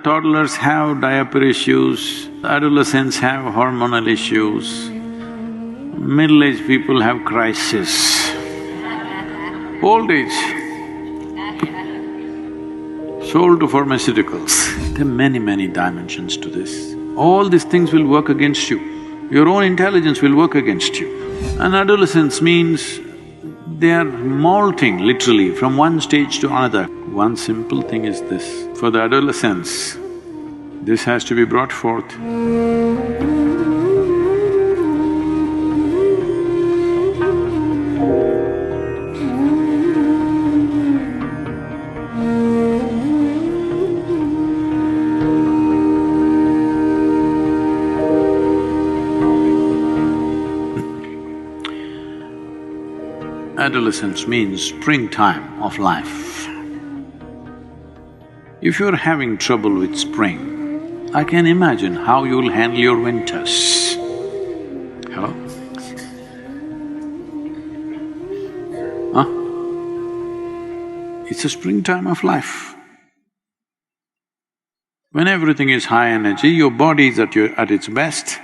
Toddlers have diaper issues, adolescents have hormonal issues, middle-aged people have crisis, old age, sold to pharmaceuticals. There are many dimensions to this. All these things will work against you. Your own intelligence will work against you. And adolescence means they are molting literally from one stage to another. One simple thing is this, for the adolescents, this has to be brought forth. Adolescence means springtime of life. If you're having trouble with spring, I can imagine how you'll handle your winters. Hello? Huh? It's a springtime of life. When everything is high energy, your body is at its best.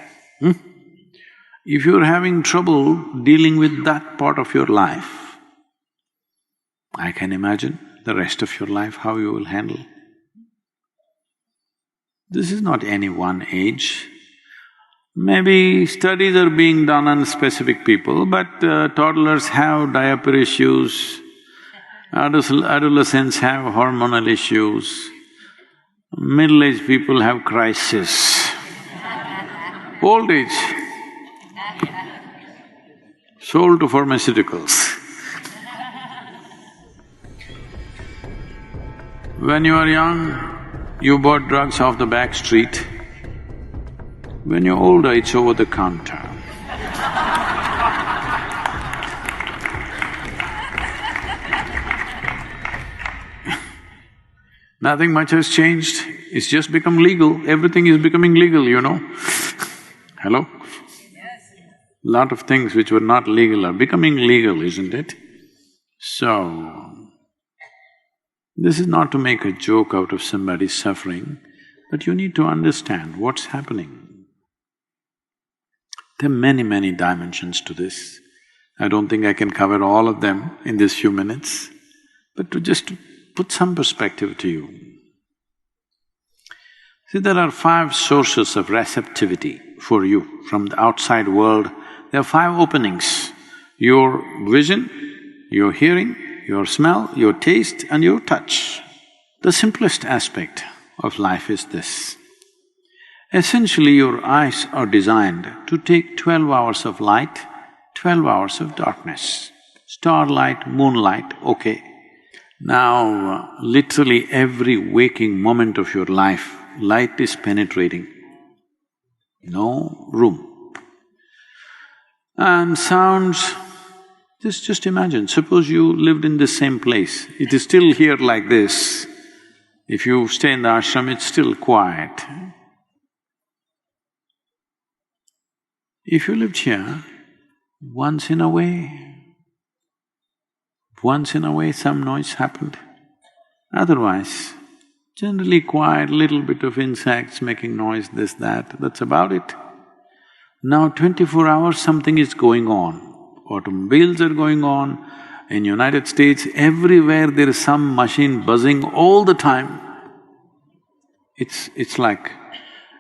If you're having trouble dealing with that part of your life, I can imagine the rest of your life how you will handle. This is not any one age. Maybe studies are being done on specific people, but toddlers have diaper issues, adolescents have hormonal issues, middle-aged people have crisis, old age, sold to pharmaceuticals. When you are young, you bought drugs off the back street. When you're older, it's over the counter. Nothing much has changed, it's just become legal, everything is becoming legal, you know. Hello? Lot of things which were not legal are becoming legal, isn't it? So, this is not to make a joke out of somebody's suffering, but you need to understand what's happening. There are many dimensions to this. I don't think I can cover all of them in these few minutes, but to just put some perspective to you. See, there are 5 sources of receptivity for you from the outside world. There are 5 openings: your vision, your hearing, your smell, your taste and your touch. The simplest aspect of life is this. Essentially, your eyes are designed to take 12 hours of light, 12 hours of darkness. Starlight, moonlight, okay. Now, literally every waking moment of your life, light is penetrating. No room. And sounds, just imagine, suppose you lived in the same place, it is still here like this. If you stay in the ashram, it's still quiet. If you lived here, once in a way some noise happened. Otherwise, generally quiet, little bit of insects making noise, this, that's about it. Now 24 hours something is going on. Automobiles are going on. In United States, everywhere there is some machine buzzing all the time. It's like,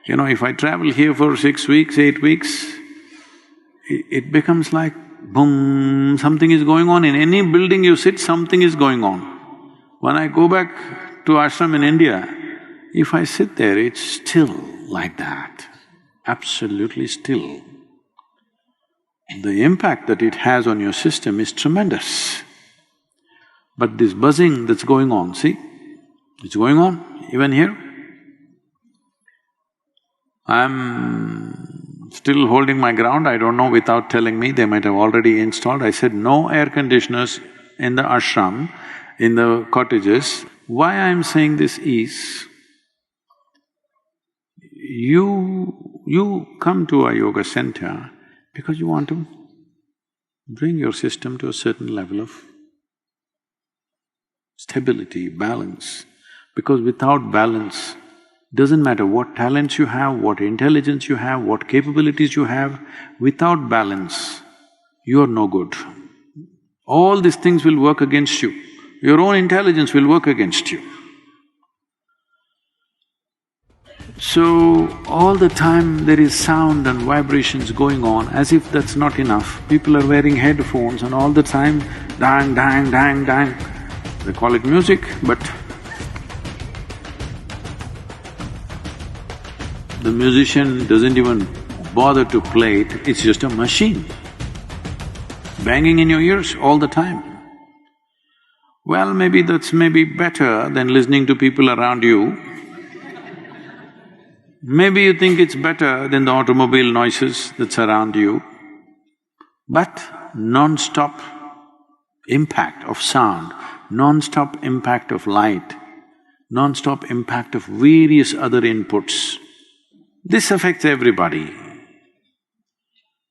you know, if I travel here for 6 weeks, 8 weeks, it becomes like boom, something is going on. In any building you sit, something is going on. When I go back to ashram in India, if I sit there, it's still like that, absolutely still. The impact that it has on your system is tremendous. But this buzzing that's going on, see, it's going on even here. I'm still holding my ground, I don't know, without telling me, they might have already installed. I said, no air conditioners in the ashram, in the cottages. Why I'm saying this is, you come to a yoga center because you want to bring your system to a certain level of stability, balance. Because without balance, Doesn't matter what talents you have, what intelligence you have, what capabilities you have, without balance, you are no good. All these things will work against you. Your own intelligence will work against you. So, all the time there is sound and vibrations going on, as if that's not enough. People are wearing headphones and all the time, dang, dang, dang, dang. They call it music, but the musician doesn't even bother to play it, it's just a machine, banging in your ears all the time. Well, maybe that's better than listening to people around you. Maybe you think it's better than the automobile noises that surround you, but non-stop impact of sound, non-stop impact of light, non-stop impact of various other inputs, this affects everybody.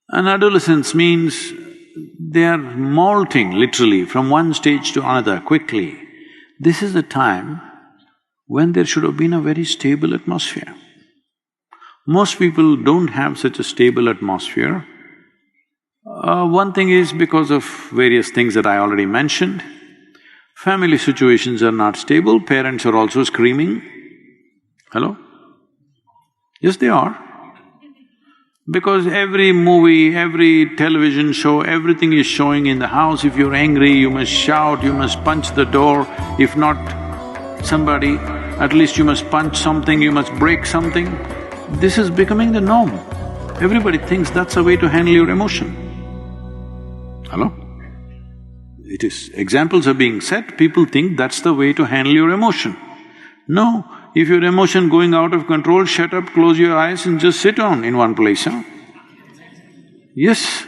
And adolescence means they are molting literally from one stage to another quickly. This is the time when there should have been a very stable atmosphere. Most people don't have such a stable atmosphere. One thing is because of various things that I already mentioned. Family situations are not stable, parents are also screaming. Hello? Yes, they are. Because every movie, every television show, everything is showing in the house. If you're angry, you must shout, you must punch the door. If not somebody, at least you must punch something, you must break something. This is becoming the norm. Everybody thinks that's a way to handle your emotion. Hello? It is… examples are being set, people think that's the way to handle your emotion. No, if your emotion going out of control, shut up, close your eyes and just sit on in one place, huh? Yes,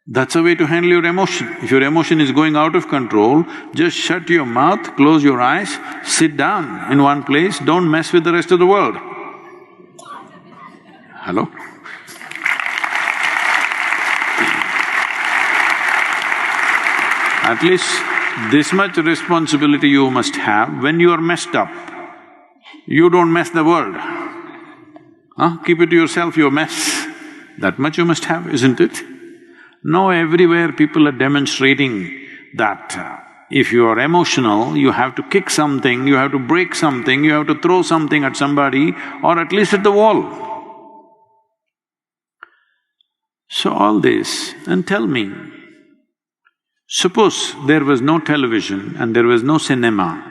that's a way to handle your emotion. If your emotion is going out of control, just shut your mouth, close your eyes, sit down in one place, don't mess with the rest of the world. Hello? At least this much responsibility you must have. When you are messed up, you don't mess the world. Keep it to yourself, your mess. That much you must have, isn't it? Now everywhere people are demonstrating that if you are emotional, you have to kick something, you have to break something, you have to throw something at somebody or at least at the wall. So all this, and tell me, suppose there was no television and there was no cinema,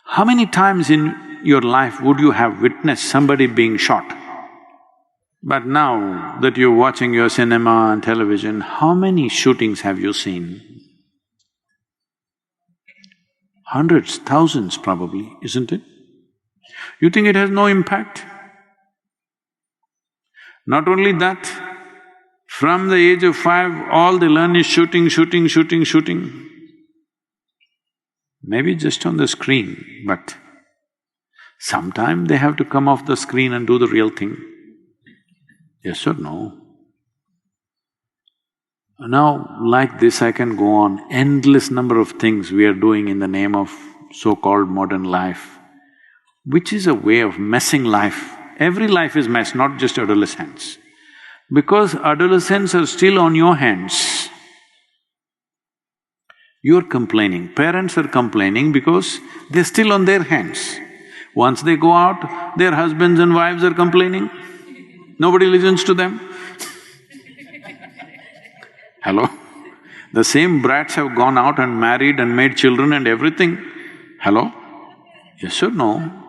how many times in your life would you have witnessed somebody being shot? But now that you're watching your cinema and television, how many shootings have you seen? Hundreds, thousands probably, isn't it? You think it has no impact? Not only that, from the age of 5, all they learn is shooting, shooting, shooting, shooting. Maybe just on the screen, but sometime they have to come off the screen and do the real thing. Yes or no? Now, like this I can go on, endless number of things we are doing in the name of so-called modern life, which is a way of messing life. Every life is messed, not just adolescents. Because adolescents are still on your hands, you're complaining. Parents are complaining because they're still on their hands. Once they go out, their husbands and wives are complaining. Nobody listens to them. Hello? The same brats have gone out and married and made children and everything. Hello? Yes or no?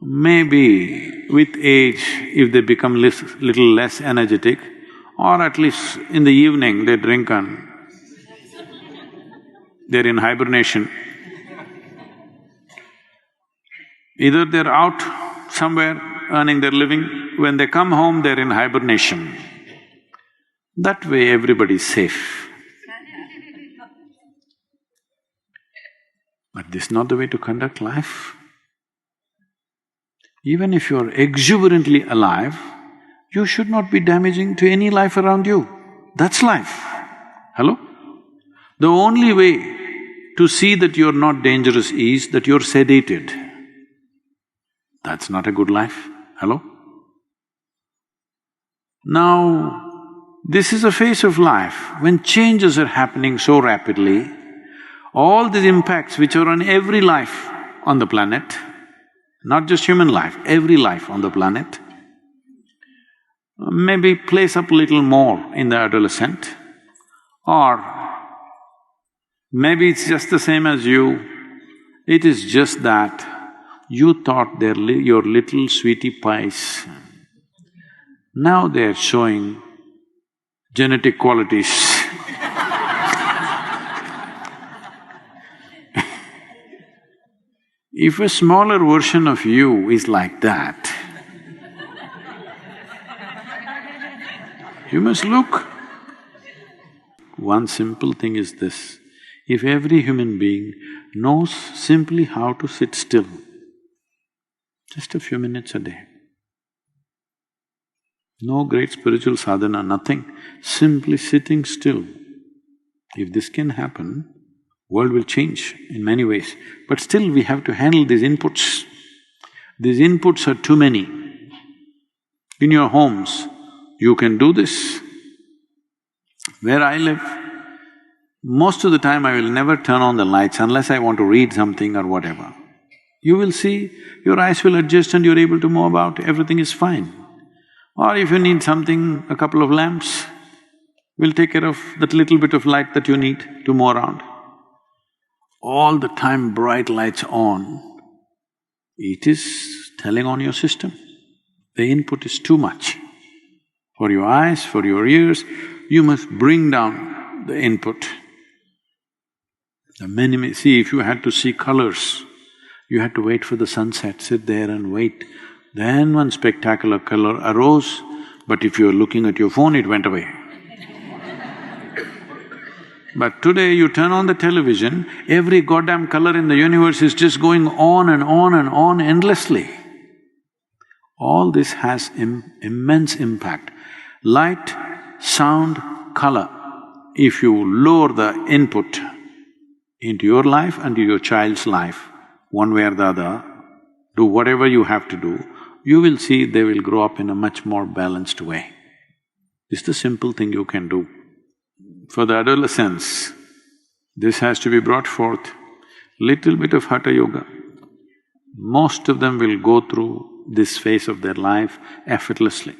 Maybe with age, if they become little less energetic, or at least in the evening they drink and they're in hibernation. Either they're out somewhere earning their living, when they come home they're in hibernation. That way everybody's safe. But this is not the way to conduct life. Even if you're exuberantly alive, you should not be damaging to any life around you. That's life. Hello? The only way to see that you're not dangerous is that you're sedated. That's not a good life. Hello? Now, this is a phase of life when changes are happening so rapidly, all these impacts which are on every life on the planet, not just human life, every life on the planet, maybe place up a little more in the adolescent, or maybe it's just the same as you. It is just that you thought they're your little sweetie pies. Now they're showing genetic qualities. If a smaller version of you is like that, you must look. One simple thing is this: if every human being knows simply how to sit still, just a few minutes a day, no great spiritual sadhana, nothing, simply sitting still. If this can happen, world will change in many ways. But still we have to handle these inputs. These inputs are too many. In your homes, you can do this. Where I live, most of the time I will never turn on the lights unless I want to read something or whatever. You will see, your eyes will adjust and you're able to move about, everything is fine. Or if you need something, a couple of lamps will take care of that little bit of light that you need to move around. All the time bright lights on, it is telling on your system. The input is too much. For your eyes, for your ears, you must bring down the input. See, if you had to see colors, you had to wait for the sunset, sit there and wait. Then one spectacular color arose, but if you're looking at your phone, it went away. But today you turn on the television, every goddamn color in the universe is just going on and on and on endlessly. All this has immense impact. Light, sound, color. If you lower the input into your life and to your child's life, one way or the other, do whatever you have to do, you will see they will grow up in a much more balanced way. It's the simple thing you can do. For the adolescents, this has to be brought forth. Little bit of Hatha Yoga. Most of them will go through this phase of their life effortlessly.